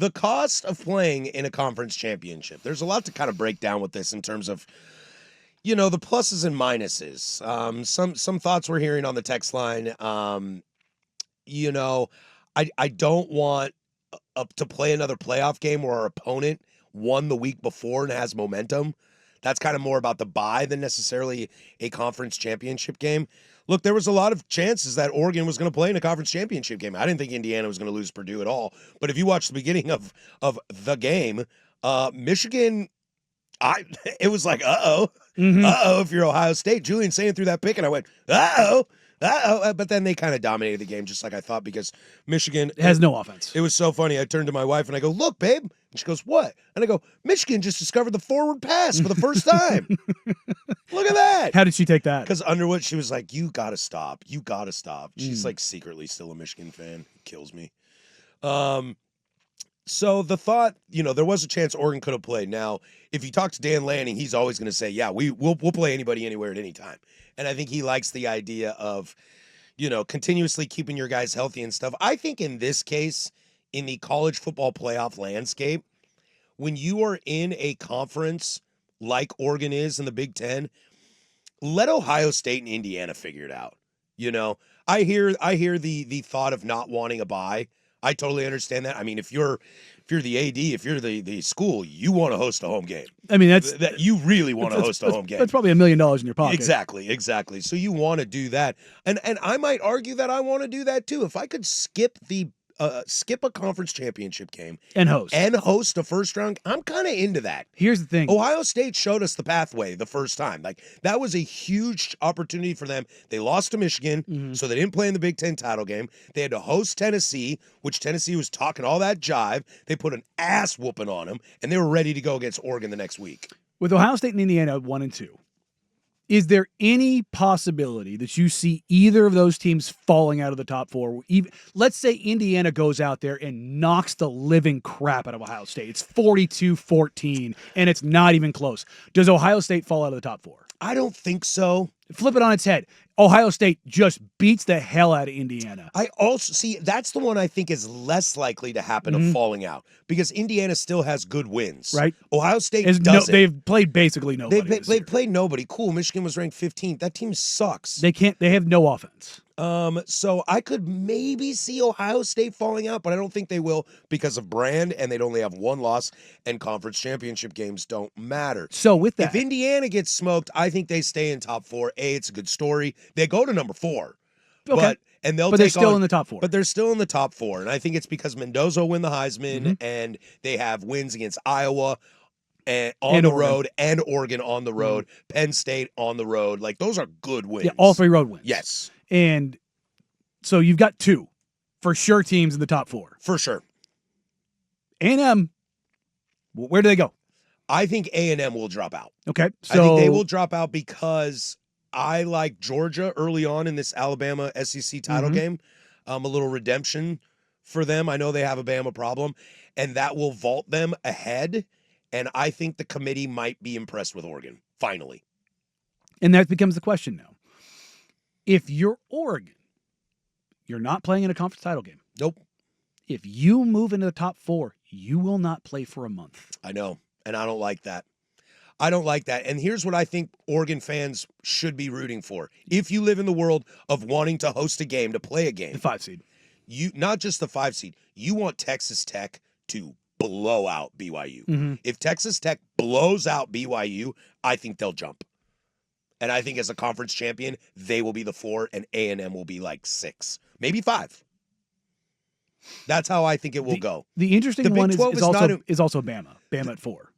the cost of playing in a conference championship. There's a lot to kind of break down with this in terms of, the pluses and minuses. Some thoughts we're hearing on the text line. I don't want to play another playoff game where our opponent won the week before and has momentum. That's kind of more about the bye than necessarily a conference championship game. Look, there was a lot of chances that Oregon was going to play in a conference championship game. I didn't think Indiana was going to lose Purdue at all. But if you watch the beginning of the game, Michigan, it was like, if you're Ohio State. Julian saying through that pick, and I went, but then they kind of dominated the game just like I thought because Michigan has no offense. It was so funny. I turned to my wife and I go, look, babe. And she goes, what? And I go, Michigan just discovered the forward pass for the first time. Look at that. How did she take that? Because Underwood, she was like, you got to stop. You got to stop. She's like secretly still a Michigan fan. It kills me. So the thought, there was a chance Oregon could have played. Now, if you talk to Dan Lanning, he's always going to say, yeah, we'll play anybody anywhere at any time. And I think he likes the idea of, continuously keeping your guys healthy and stuff. I think in this case, in the college football playoff landscape, when you are in a conference like Oregon is in the Big Ten, let Ohio State and Indiana figure it out. I hear the thought of not wanting a bye. I totally understand that. I mean, if you're the AD, if you're the school, you want to host a home game. I mean, that you really want to host a home game. That's probably $1 million in your pocket. Exactly. So you want to do that, and I might argue that I want to do that too. If I could skip a conference championship game and host a first round, I'm kind of into that. Here's the thing. Ohio State showed us the pathway the first time. Like, that was a huge opportunity for them. They lost to Michigan, so they didn't play in the Big Ten title game. They had to host Tennessee, which Tennessee was talking all that jive. They put an ass whooping on them, and they were ready to go against Oregon the next week. With Ohio State and Indiana 1-2, is there any possibility that you see either of those teams falling out of the top four? Let's say Indiana goes out there and knocks the living crap out of Ohio State. It's 42-14, and it's not even close. Does Ohio State fall out of the top four? I don't think so. Flip it on its head. Ohio State just beats the hell out of Indiana. I also see that's the one I think is less likely to happen of falling out because Indiana still has good wins. Right. Ohio State doesn't. They've played basically nobody. They've played nobody. Cool. Michigan was ranked 15th. That team sucks. They have no offense. So I could maybe see Ohio State falling out, but I don't think they will because of brand, and they'd only have one loss, and conference championship games don't matter. So with that, if Indiana gets smoked, I think they stay in top four. It's a good story. They go to number 4. Okay. But they're still in the top 4. But they're still in the top 4, and I think it's because Mendoza will win the Heisman, and they have wins against Iowa and on the road, and Oregon on the road, Penn State on the road. Like, those are good wins. Yeah, all 3 road wins. Yes. And so you've got 2 for sure teams in the top 4. For sure. A&M, where do they go? I think A&M will drop out. Okay. So I think they will drop out because I like Georgia early on in this Alabama SEC title game. A little redemption for them. I know they have a Bama problem, and that will vault them ahead. And I think the committee might be impressed with Oregon, finally. And that becomes the question now. If you're Oregon, you're not playing in a conference title game. Nope. If you move into the top 4, you will not play for a month. I know, and I don't like that. I don't like that. And here's what I think Oregon fans should be rooting for. If you live in the world of wanting to host a game, to play a game. The 5 seed. Not just the 5 seed. You want Texas Tech to blow out BYU. If Texas Tech blows out BYU, I think they'll jump. And I think as a conference champion, they will be the 4, and A&M will be like 6, maybe 5. That's how I think it will go. The interesting one is also Bama. Bama at 4.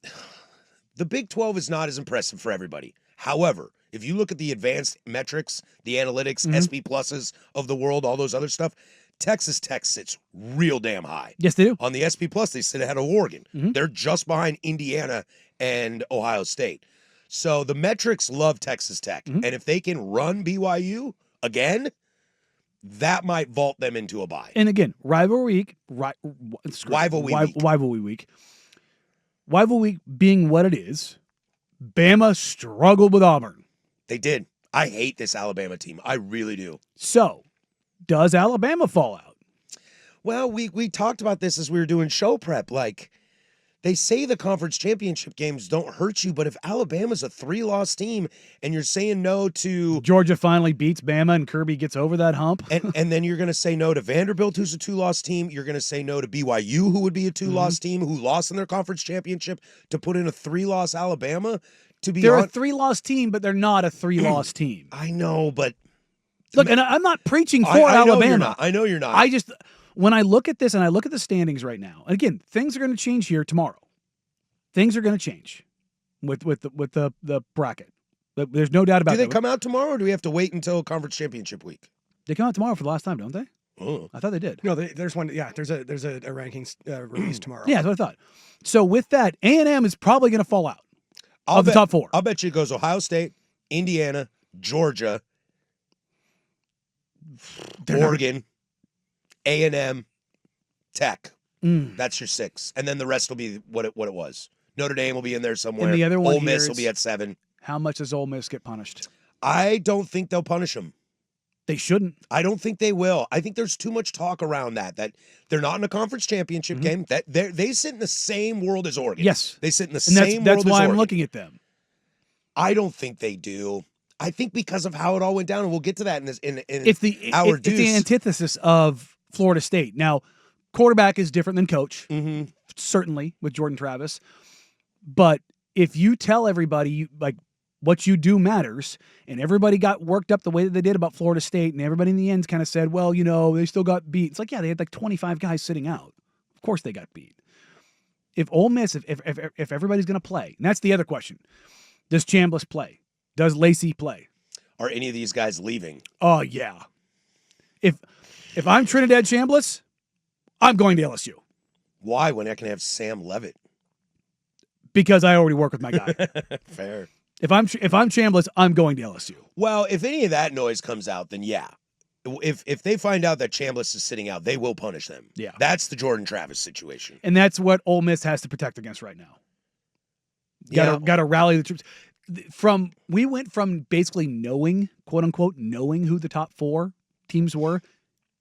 The Big 12 is not as impressive for everybody. However, if you look at the advanced metrics, the analytics, SP pluses of the world, all those other stuff, Texas Tech sits real damn high. Yes, they do. On the SP plus, they sit ahead of Oregon. They're just behind Indiana and Ohio State. So the metrics love Texas Tech. And if they can run BYU again, that might vault them into a bye. And again, rivalry week being what it is, Bama struggled with Auburn. They did. I hate this Alabama team. I really do. So, does Alabama fall out? Well, we talked about this as we were doing show prep. Like, they say the conference championship games don't hurt you, but if Alabama's a 3-loss team and you're saying no to Georgia finally beats Bama and Kirby gets over that hump. and then you're going to say no to Vanderbilt, who's a 2-loss team. You're going to say no to BYU, who would be a 2-loss team, who lost in their conference championship, to put in a 3-loss Alabama. They're a 3-loss team, but they're not a 3-loss team. I know, but look, and I'm not preaching for I Alabama. I know you're not. I just, when I look at this and I look at the standings right now, and again, things are going to change here tomorrow. Things are going to change with the bracket. There's no doubt about it. Do they come out tomorrow, or do we have to wait until conference championship week? They come out tomorrow for the last time, don't they? Oh. I thought they did. No, there's one. Yeah, there's a rankings release tomorrow. Yeah, that's what I thought. So with that, A&M is probably going to fall out of the top 4. I'll bet you it goes Ohio State, Indiana, Georgia, Oregon, A&M, Tech. That's your 6, and then the rest will be what it was. Notre Dame will be in there somewhere. And the other one Ole Miss here will be at 7. How much does Ole Miss get punished? I don't think they'll punish them. They shouldn't. I don't think they will. I think there's too much talk around that they're not in a conference championship game. That they sit in the same world as Oregon. Yes, they sit in the and same world that's as why Oregon. I'm looking at them. I don't think they do. I think because of how it all went down, and we'll get to that in this. It's the antithesis of Florida State. Now, quarterback is different than coach, certainly with Jordan Travis. But if you tell everybody like what you do matters, and everybody got worked up the way that they did about Florida State, and everybody in the end kind of said, well, they still got beat. It's like, yeah, they had like 25 guys sitting out. Of course they got beat. If Ole Miss, if everybody's going to play, and that's the other question, does Chambliss play? Does Lacey play? Are any of these guys leaving? Oh, yeah. If I'm Trinidad Chambliss, I'm going to LSU. Why, when I can have Sam Levitt? Because I already work with my guy. Fair. If I'm Chambliss, I'm going to LSU. Well, if any of that noise comes out, then yeah. If they find out that Chambliss is sitting out, they will punish them. Yeah. That's the Jordan Travis situation. And that's what Ole Miss has to protect against right now. Got to rally the troops. We went from basically knowing, quote unquote, knowing who the top 4 teams were.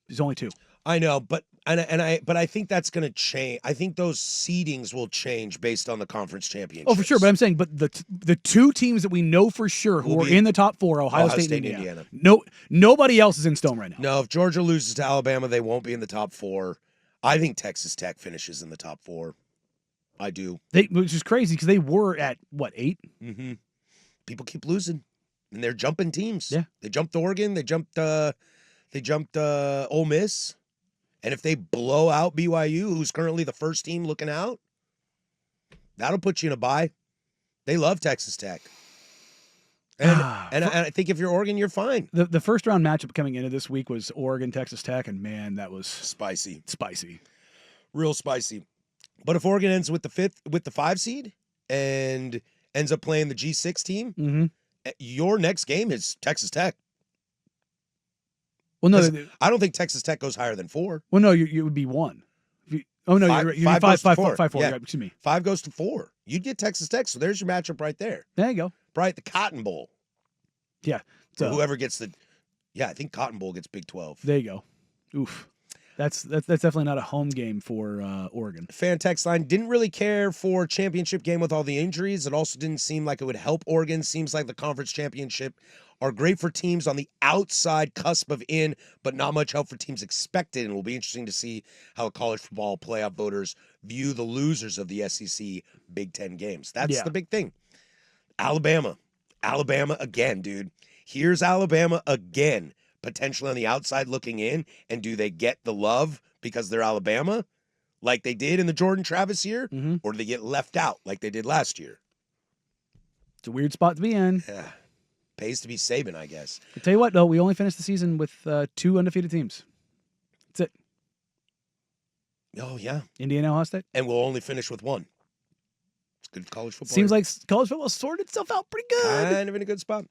There's only 2. I know, but I think that's going to change. I think those seedings will change based on the conference championship. Oh, for sure. But I'm saying, but the 2 teams that we know for sure who are in the top 4, Ohio State and Indiana. Nobody else is in stone right now. No, if Georgia loses to Alabama, they won't be in the top 4. I think Texas Tech finishes in the top 4. I do. Which is crazy because they were at what, 8? Mm-hmm. People keep losing, and they're jumping teams. Yeah, they jumped Oregon. They jumped Ole Miss. And if they blow out BYU, who's currently the first team looking out, that'll put you in a bye. They love Texas Tech. And I think if you're Oregon, you're fine. The first round matchup coming into this week was Oregon, Texas Tech, and man, that was spicy. Real spicy. But if Oregon ends with the 5 seed and ends up playing the G6 team, your next game is Texas Tech. Well, no, I don't think Texas Tech goes higher than 4. Well, no, you would be 1. You're right. You're 5, 4. Yeah. Excuse me. 5 goes to 4. You'd get Texas Tech, so there's your matchup right there. There you go. Right, the Cotton Bowl. Yeah. So whoever gets I think Cotton Bowl gets Big 12. There you go. Oof. That's definitely not a home game for Oregon. Fan text line didn't really care for championship game with all the injuries. It also didn't seem like it would help Oregon. Seems like the conference championship are great for teams on the outside cusp of in, but not much help for teams expected. And it will be interesting to see how college football playoff voters view the losers of the SEC Big Ten games. That's the big thing. Alabama again, dude. Here's Alabama again. Potentially on the outside looking in, and do they get the love because they're Alabama like they did in the Jordan Travis year, or do they get left out like they did last year? It's a weird spot to be in. Yeah. Pays to be Saban, I guess. I'll tell you what, though, we only finished the season with 2 undefeated teams. That's it. Oh, yeah. Indiana, Ohio State. And we'll only finish with 1. It's good college football. Seems like college football sorted itself out pretty good. Kind of in a good spot.